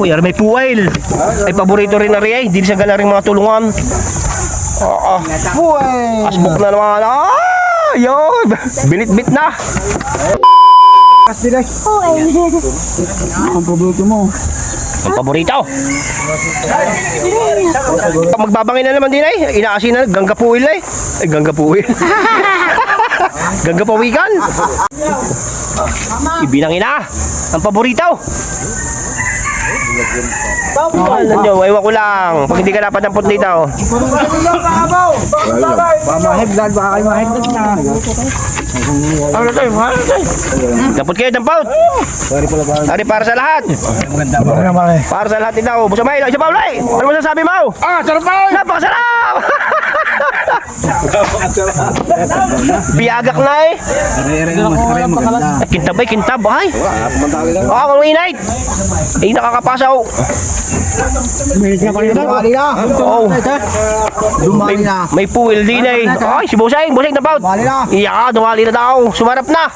Oh, yari may puwail. Ay paborito rin na rin. Hindi siya gala rin mga tulungan. Oo. Puway! Asbok na naman. Ah! Yun! Binit-bit na. Ang paborito mo. Ang paborito. Magbabangin na naman din ay. Inaasin na. Ganggapuil ay. Ay, ganggapuil. Ganggapawikan. Ibinangin na. Ang paborito. Alam nyo, ewan ko lang. Pag hindi ka napadampot dito. Mamahig dahil baka kayo mahigdat na. Ano tayo? Dampot kayo, dampot. Ari para sa lahat. Para sa lahat ito. Busamay, isa pa ulay. Ano mo sasabi mo? Sarap pa! Napakasarap! Biyagak na eh. Kintab ay, kintab. Ay. Kung inait. Eh, nakakapasaw. Dumali na! Oo. Dumali na! May puwil din eh. Ay, si Buseng, Buseng dampot. Dumali na! Iya ka, dumali na daw. Sumarap na.